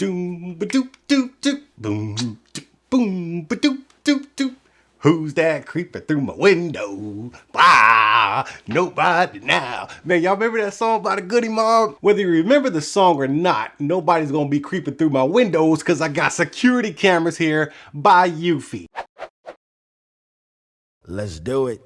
Doom ba doop doop doop boom doop boom ba doop doop doop. Who's that creeping through my window? Ah, nobody now. Man, y'all remember that song by the Goody Mob? Whether you remember the song or not, nobody's gonna be creeping through my windows because I got security cameras here by Eufy. Let's do it.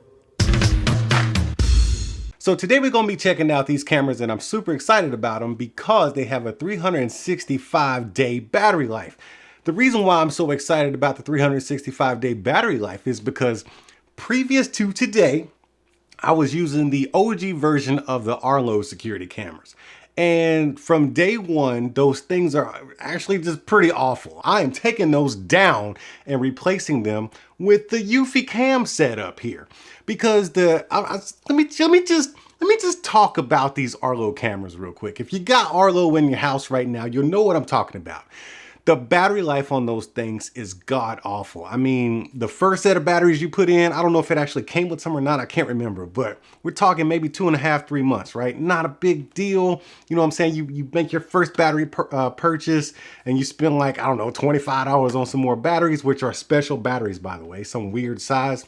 So today we're going to be checking out these cameras, and I'm super excited about them because they have a 365-day battery life. The reason why I'm so excited about the 365-day battery life is because previous to today, I was using the OG version of the Arlo security cameras. And from day one, those things are actually just pretty awful. I am taking those down and replacing them with the eufyCam setup here. Because let me just talk about these Arlo cameras real quick. If you got Arlo in your house right now, you'll know what I'm talking about. The battery life on those things is god awful. I mean, the first set of batteries you put in, I don't know if it actually came with some or not, I can't remember, but we're talking maybe 2.5, 3 months, right? Not a big deal. You know what I'm saying? You make your first battery purchase and you spend like, I don't know, $25 on some more batteries, which are special batteries, by the way, some weird size.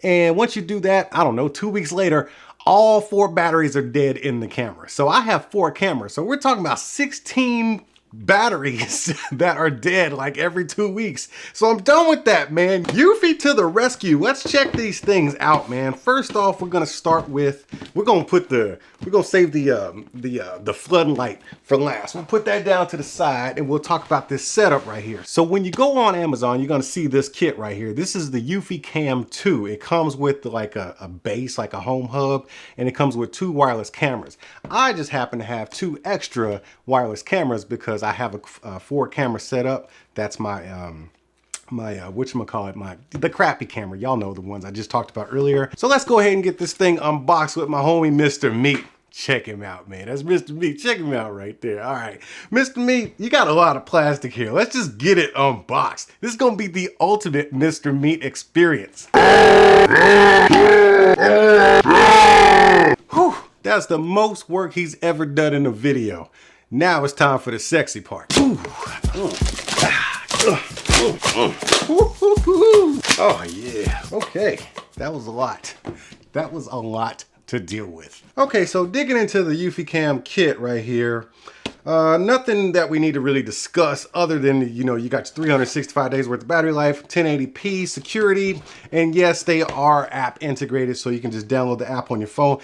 And once you do that, I don't know, 2 weeks later, all 4 batteries are dead in the camera. So I have 4 cameras. So we're talking about 16 batteries that are dead like every 2 weeks. So I'm done with that, man. Eufy to the rescue. Let's check these things out, man. First off, we're gonna start with, we're gonna save the floodlight for last. We'll put that down to the side and we'll talk about this setup right here. So when you go on Amazon, you're gonna see this kit right here. This is the eufyCam 2. It comes with like a base, like a home hub, and it comes with 2 wireless cameras. I just happen to have 2 extra wireless cameras because I have a 4 camera setup. That's my the crappy camera. Y'all know the ones I just talked about earlier. So let's go ahead and get this thing unboxed with my homie Mr. Meat. Check him out, man. That's Mr. Meat. Check him out right there. All right, Mr. Meat, you got a lot of plastic here. Let's just get it unboxed. This is gonna be the ultimate Mr. Meat experience. Whew, that's the most work he's ever done in a video. Now it's time for the sexy part. Oh yeah, okay. That was a lot. That was a lot to deal with. Okay, so digging into the eufyCam kit right here, nothing that we need to really discuss other than, you know, you got 365 days worth of battery life, 1080p security, and yes, they are app integrated, so you can just download the app on your phone.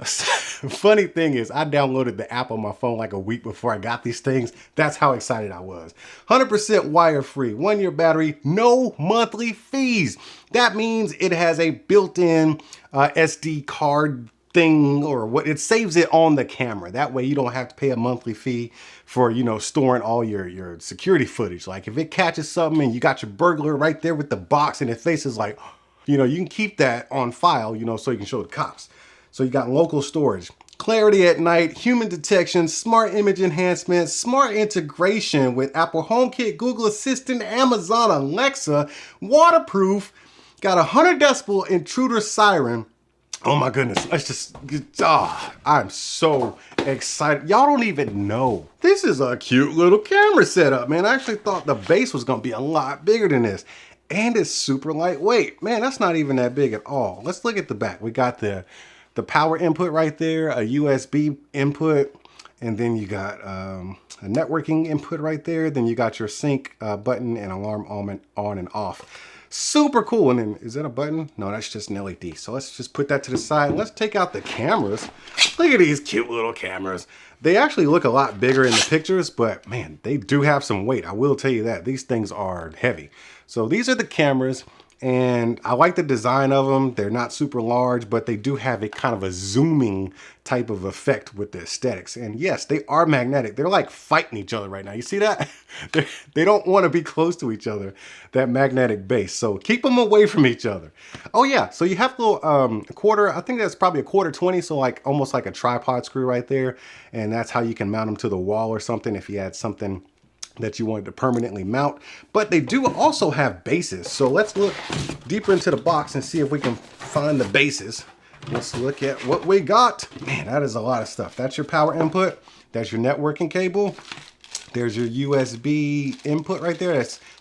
Funny thing is, I downloaded the app on my phone like a week before I got these things. That's how excited I was. 100% wire-free, 1-year battery, no monthly fees. That means it has a built-in SD card thing, or what, it saves it on the camera. That way you don't have to pay a monthly fee for, you know, storing all your security footage. Like if it catches something and you got your burglar right there with the box and it faces like, you know, you can keep that on file, you know, so you can show the cops. So you got local storage, clarity at night, human detection, smart image enhancement, smart integration with Apple HomeKit, Google Assistant, Amazon Alexa, waterproof, got a 100 decibel intruder siren. Oh my goodness, let's just, I'm so excited. Y'all don't even know. This is a cute little camera setup, man. I actually thought the base was gonna be a lot bigger than this. And it's super lightweight. Man, that's not even that big at all. Let's look at the back. We got the power input right there, a USB input, and then you got a networking input right there. Then you got your sync button and alarm on and off. Super cool. And then, is that a button? No, that's just an LED. So let's just put that to the side. Let's take out the cameras. Look at these cute little cameras. They actually look a lot bigger in the pictures, but man, they do have some weight. I will tell you that. These things are heavy. So these are the cameras. And I like the design of them. They're not super large, but they do have a kind of a zooming type of effect with the aesthetics. And yes, they are magnetic. They're like fighting each other right now. You see that? They don't want to be close to each other, that magnetic base. So keep them away from each other. Oh yeah, so you have a little quarter, I think that's probably a 1/4-20, so like almost like a tripod screw right there. And that's how you can mount them to the wall or something if you had something that you wanted to permanently mount. But they do also have bases. So let's look deeper into the box and see if we can find the bases. Let's look at what we got. Man, that is a lot of stuff. That's your power input. That's your networking cable. There's your USB input right there.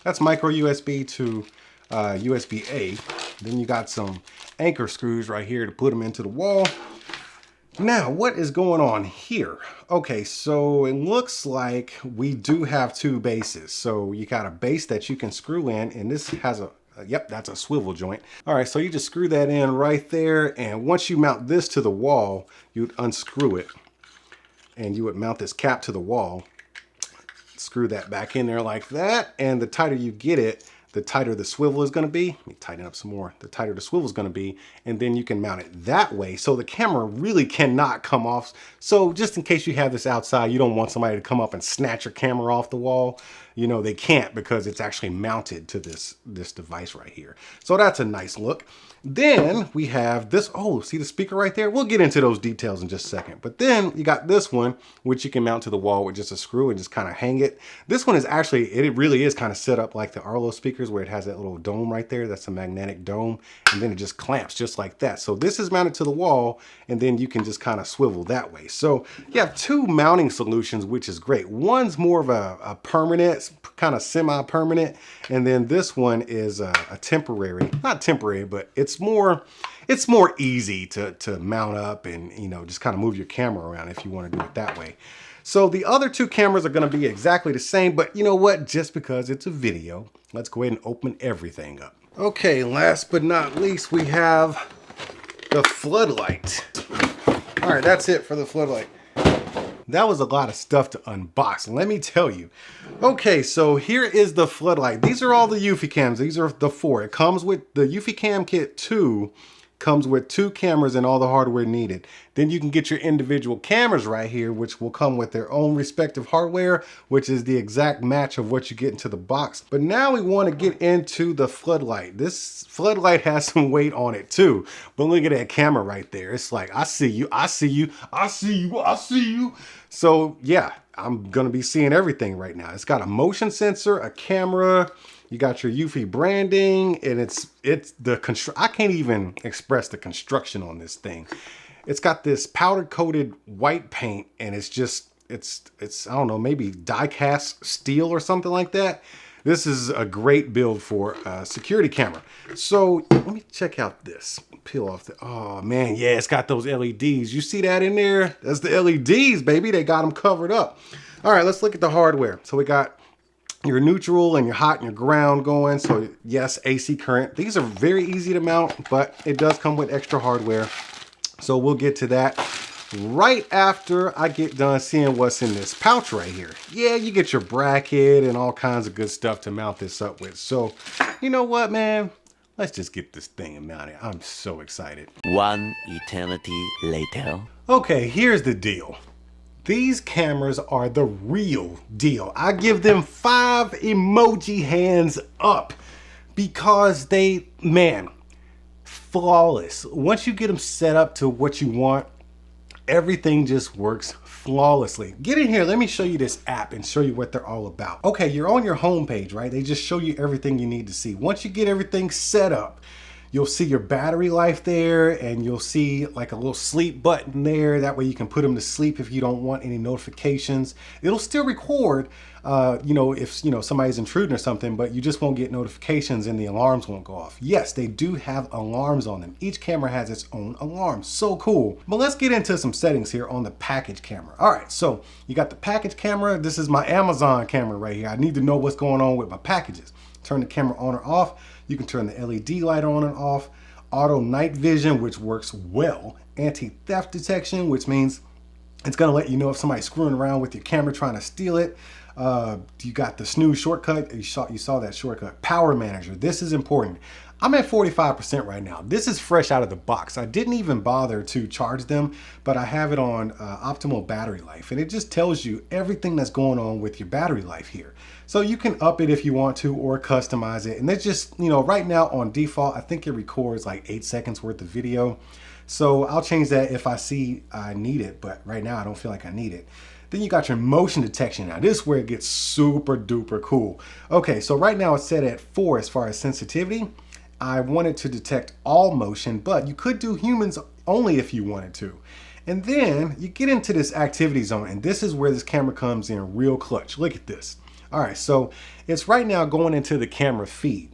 That's micro USB to USB-A. Then you got some anchor screws right here to put them into the wall. Now, what is going on here? Okay, so it looks like we do have two bases. So you got a base that you can screw in, and this has a, yep, that's a swivel joint. All right, so you just screw that in right there, and once you mount this to the wall, you'd unscrew it, and you would mount this cap to the wall, screw that back in there like that, and the tighter you get it, the tighter the swivel is going to be. Let me tighten up some more. The tighter the swivel is going to be, and then you can mount it that way. So the camera really cannot come off. So just in case you have this outside, you don't want somebody to come up and snatch your camera off the wall. You know, they can't because it's actually mounted to this device right here. So that's a nice look. Then we have this, oh, see the speaker right there? We'll get into those details in just a second. But then you got this one, which you can mount to the wall with just a screw and just kind of hang it. This one is actually, it really is kind of set up like the Arlo speakers where it has that little dome right there. That's a magnetic dome. And then it just clamps just like that. So this is mounted to the wall, and then you can just kind of swivel that way. So you have two mounting solutions, which is great. One's more of a permanent, kind of semi-permanent, and then this one is a temporary, not temporary, but it's more easy to mount up and, you know, just kind of move your camera around if you want to do it that way. So the other two cameras are going to be exactly the same, but you know what? Just because it's a video, let's go ahead and open everything up. Okay, last but not least, we have the floodlight. All right, that's it for the floodlight. That was a lot of stuff to unbox, let me tell you. Okay, so here is the floodlight. These are all the eufyCams. These are the 4. It comes with the eufyCam kit 2. Comes with 2 cameras and all the hardware needed. Then you can get your individual cameras right here, which will come with their own respective hardware, which is the exact match of what you get into the box. But now we want to get into the floodlight. This floodlight has some weight on it too. But look at that camera right there. It's like, I see you, I see you, I see you, I see you. So yeah, I'm gonna be seeing everything right now. It's got a motion sensor, a camera, you got your Eufy branding, and it's the I can't even express the construction on this thing. It's got this powder coated white paint, and it's just, it's I don't know, maybe die cast steel or something like that. This is a great build for a security camera. So let me check out this. Peel off the, oh man, yeah, it's got those LEDs. You see that in there? That's the LEDs, baby. They got them covered up. All right, let's look at the hardware. So we got your neutral and your hot and your ground going. So yes, AC current. These are very easy to mount, but it does come with extra hardware. So we'll get to that right after I get done seeing what's in this pouch right here. Yeah, you get your bracket and all kinds of good stuff to mount this up with. So you know what, man? Let's just get this thing mounted. I'm so excited. One eternity later. Okay, here's the deal. These cameras are the real deal. I give them 5 emoji hands up because they, man, flawless. Once you get them set up to what you want, everything just works flawlessly. Get in here, let me show you this app and show you what they're all about. Okay, you're on your home page, right? They just show you everything you need to see. Once you get everything set up, you'll see your battery life there, and you'll see like a little sleep button there. That way you can put them to sleep if you don't want any notifications. It'll still record, you know, if somebody's intruding or something, but you just won't get notifications and the alarms won't go off. Yes, they do have alarms on them. Each camera has its own alarm. So cool. But let's get into some settings here on the package camera. All right, so you got the package camera. This is my Amazon camera right here. I need to know what's going on with my packages. Turn the camera on or off. You can turn the LED light on and off. Auto night vision, which works well. Anti-theft detection, which means it's gonna let you know if somebody's screwing around with your camera trying to steal it. You got the snooze shortcut. You saw that shortcut. Power manager. This is important. I'm at 45% right now. This is fresh out of the box. I didn't even bother to charge them, but I have it on optimal battery life, and it just tells you everything that's going on with your battery life here. So you can up it if you want to, or customize it. And it's just, you know, right now on default, I think it records like 8 seconds worth of video. So I'll change that if I see I need it, but right now I don't feel like I need it. Then you got your motion detection. Now this is where it gets super duper cool. Okay, so right now it's set at 4 as far as sensitivity. I wanted to detect all motion, but you could do humans only if you wanted to. And then you get into this activity zone, and this is where this camera comes in real clutch. Look at this. All right, so it's right now going into the camera feed.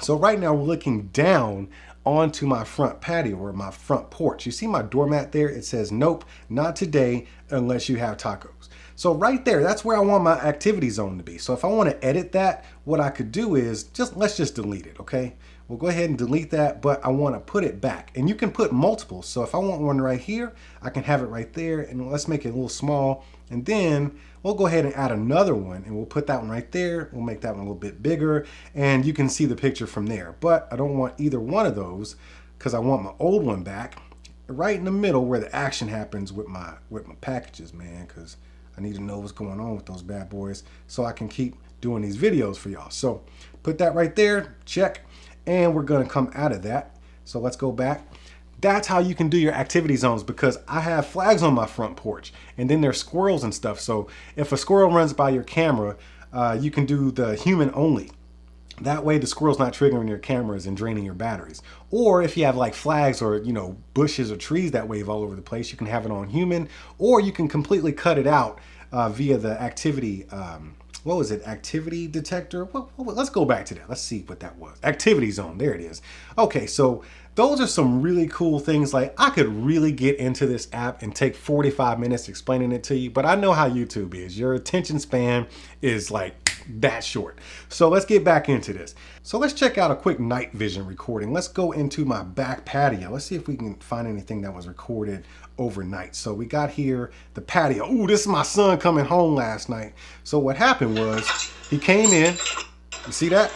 So right now we're looking down onto my front patio or my front porch. You see my doormat there? It says, nope, not today unless you have tacos. So right there, that's where I want my activity zone to be. So if I want to edit that, what I could do is let's just delete it, okay? We'll go ahead and delete that, but I want to put it back. And you can put multiple. So if I want one right here, I can have it right there, and let's make it a little small. And then we'll go ahead and add another one, and we'll put that one right there. We'll make that one a little bit bigger, and you can see the picture from there. But I don't want either one of those because I want my old one back right in the middle where the action happens with my packages, man, because I need to know what's going on with those bad boys so I can keep doing these videos for y'all. So put that right there, check, and we're gonna come out of that. So let's go back. That's how you can do your activity zones, because I have flags on my front porch, and then there's squirrels and stuff. So if a squirrel runs by your camera, you can do the human only. That way the squirrel's not triggering your cameras and draining your batteries. Or if you have like flags or, you know, bushes or trees that wave all over the place, you can have it on human, or you can completely cut it out via the activity, what was it? Activity detector? Let's go back to that. Let's see what that was. Activity zone, there it is. Okay, so those are some really cool things. Like, I could really get into this app and take 45 minutes explaining it to you, but I know how YouTube is. Your attention span is like that short. So let's get back into this. So let's check out a quick night vision recording. Let's go into my back patio. Let's see if we can find anything that was recorded overnight. So we got here the patio. Ooh, this is my son coming home last night. So what happened was he came in. You see that?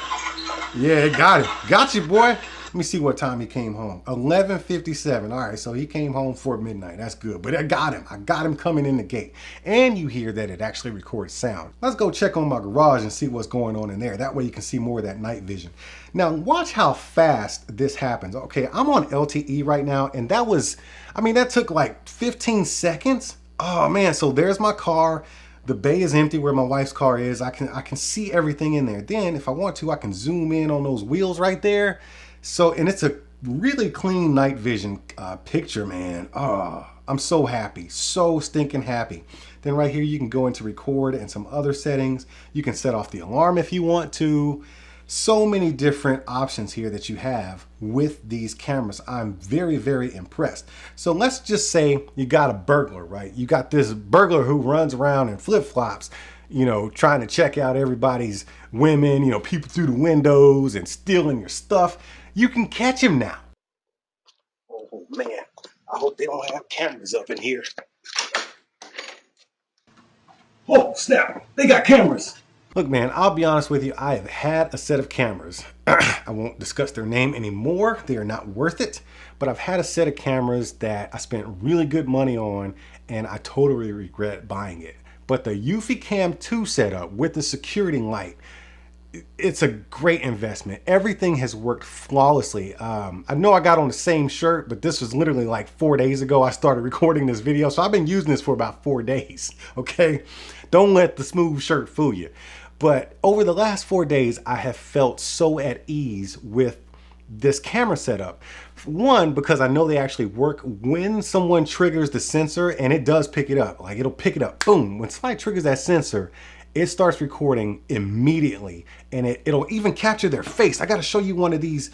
Yeah, got him. Got you, boy. Let me see what time he came home. 11:57. All right, so he came home for midnight. That's good. But I got him. I got him coming in the gate. And you hear that it actually records sound. Let's go check on my garage and see what's going on in there. That way you can see more of that night vision. Now, watch how fast this happens. Okay, I'm on LTE right now, and that was, I mean, that took like 15 seconds. Oh, man. So there's my car. The bay is empty where my wife's car is. I can see everything in there. Then, if I want to, I can zoom in on those wheels right there. So, and it's a really clean night vision picture, man. Oh, I'm so happy, so stinking happy. Then right here, you can go into record and some other settings. You can set off the alarm if you want to. So many different options here that you have with these cameras. I'm very, very impressed. So let's just say you got a burglar, right? You got this burglar who runs around in flip-flops, you know, trying to check out everybody's women, you know, peeping through the windows and stealing your stuff. You can catch him now. Oh man, I hope they don't have cameras up in here. Oh snap, they got cameras. Look, man, I'll be honest with you. I have had a set of cameras. I won't discuss their name anymore. They are not worth it. But I've had a set of cameras that I spent really good money on, and I totally regret buying it. But the eufyCam 2 setup with the security light, it's a great investment. Everything has worked flawlessly. I know I got on the same shirt, but this was literally like 4 days ago I started recording this video. So I've been using this for about 4 days, okay? Don't let the smooth shirt fool you. But over the last 4 days, I have felt so at ease with this camera setup. One, because I know they actually work when someone triggers the sensor, and it does pick it up. Like, it'll pick it up, boom. When somebody triggers that sensor, it starts recording immediately, and it'll even capture their face. I got to show you one of these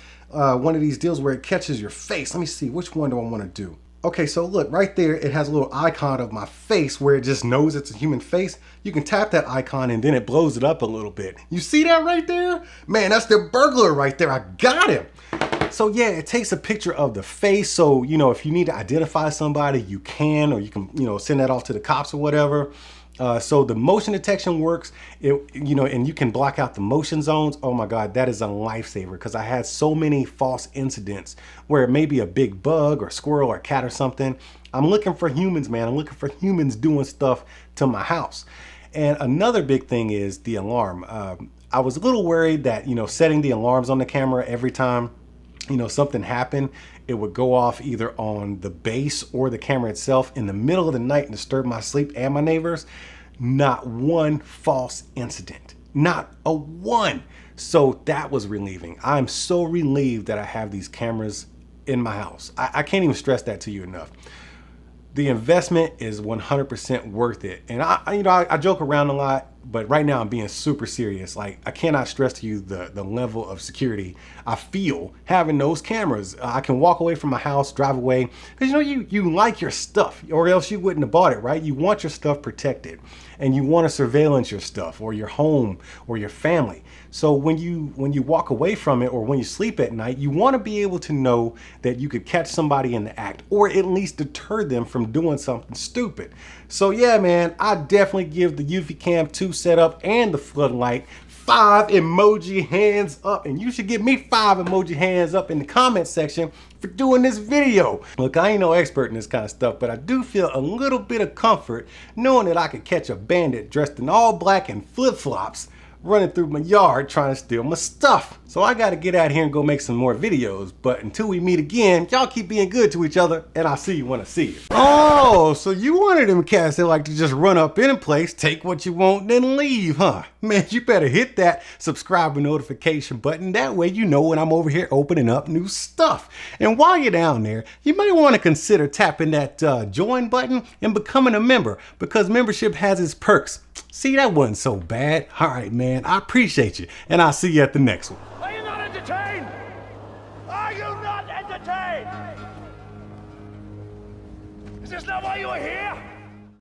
deals where it catches your face. Let me see, which one do I want to do? Okay, so look right there, it has a little icon of my face where it just knows it's a human face. You can tap that icon and then it blows it up a little bit. You see that right there? Man, that's the burglar right there. I got him. So yeah, it takes a picture of the face. So, you know, if you need to identify somebody, you can, or you can, you know, send that off to the cops or whatever. So the motion detection works, you know, and you can block out the motion zones. Oh my God, that is a lifesaver, because I had so many false incidents where it may be a big bug or squirrel or cat or something. I'm looking for humans, man. I'm looking for humans doing stuff to my house. And another big thing is the alarm. I was a little worried that, you know, setting the alarms on the camera every time, you know, something happened, it would go off either on the base or the camera itself in the middle of the night and disturb my sleep and my neighbors. Not one false incident, not a one. So that was relieving. I'm so relieved that I have these cameras in my house. I can't even stress that to you enough. the investment is 100% worth it. And I joke around a lot, but right now I'm being super serious. Like, I cannot stress to you the level of security I feel having those cameras. I can walk away from my house, drive away, because you like your stuff, or else you wouldn't have bought it, right? You want your stuff protected, and you want to surveillance your stuff or your home or your family. So when you walk away from it, or when you sleep at night, you want to be able to know that you could catch somebody in the act, or at least deter them from doing something stupid. So yeah, man, I definitely give the eufyCam 2 setup and the floodlight 5 emoji hands up, and you should give me 5 emoji hands up in the comment section for doing this video. Look, I ain't no expert in this kind of stuff, but I do feel a little bit of comfort knowing that I could catch a bandit dressed in all black and flip-flops running through my yard trying to steal my stuff. So I gotta get out here and go make some more videos. But until we meet again, y'all keep being good to each other, and I'll see you when I see you. Oh, so you one of them cats that like to just run up in a place, take what you want, then leave, huh? Man, you better hit that subscribe and notification button. That way you know when I'm over here opening up new stuff. And while you're down there, you might want to consider tapping that join button and becoming a member, because membership has its perks. See, that wasn't so bad. All right, man, I appreciate you, and I'll see you at the next one. Are you not entertained? Are you not entertained? Is this not why you are here?